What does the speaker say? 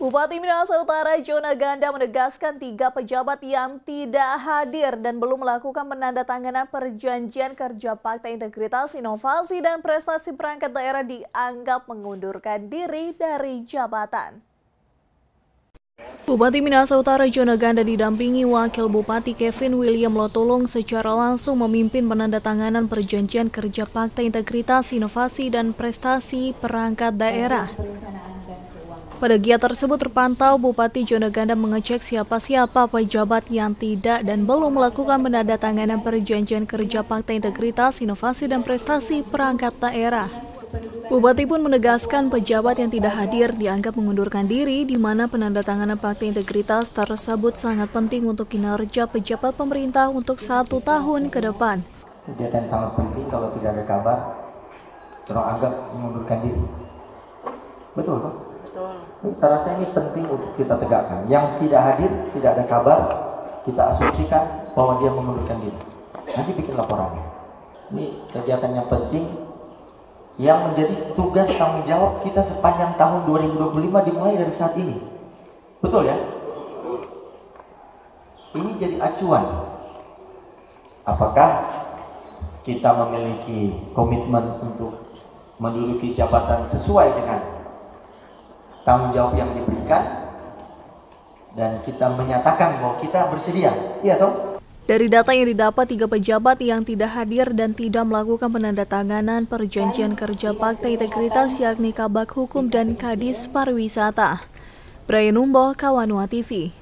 Bupati Minahasa Utara Jona Ganda menegaskan 3 pejabat yang tidak hadir dan belum melakukan penandatanganan perjanjian kerja Fakta Integritas, Inovasi, dan Prestasi perangkat daerah dianggap mengundurkan diri dari jabatan. Bupati Minahasa Utara Jona Ganda didampingi Wakil Bupati Kevin William Lotulung secara langsung memimpin penandatanganan perjanjian kerja Fakta Integritas, Inovasi, dan Prestasi perangkat daerah. Pada giat tersebut terpantau Bupati Jona Ganda mengecek siapa-siapa pejabat yang tidak dan belum melakukan penandatanganan perjanjian kerja Fakta Integritas, Inovasi, dan Prestasi perangkat daerah. Bupati pun menegaskan pejabat yang tidak hadir dianggap mengundurkan diri, di mana penandatanganan Fakta Integritas tersebut sangat penting untuk kinerja pejabat pemerintah untuk 1 tahun ke depan. Kegiatan sangat penting, kalau tidak ada kabar, orang anggap mengundurkan diri. Betul kan? Betul. Saya rasa ini penting untuk kita tegakkan. Yang tidak hadir, tidak ada kabar, kita asumsikan bahwa dia mengundurkan diri. Nanti bikin laporannya. Ini kegiatan yang penting, yang menjadi tugas tanggung jawab kita sepanjang tahun 2025 dimulai dari saat ini. Betul ya? Ini jadi acuan. Apakah kita memiliki komitmen untuk menduduki jabatan sesuai dengan tanggung jawab yang diberikan, dan kita menyatakan bahwa kita bersedia, iya toh? Dari data yang didapat, 3 pejabat yang tidak hadir dan tidak melakukan penandatanganan perjanjian kerja Fakta Integritas yakni Kabak Hukum dan Kadis Pariwisata. Brian Umboh, Kawanua TV.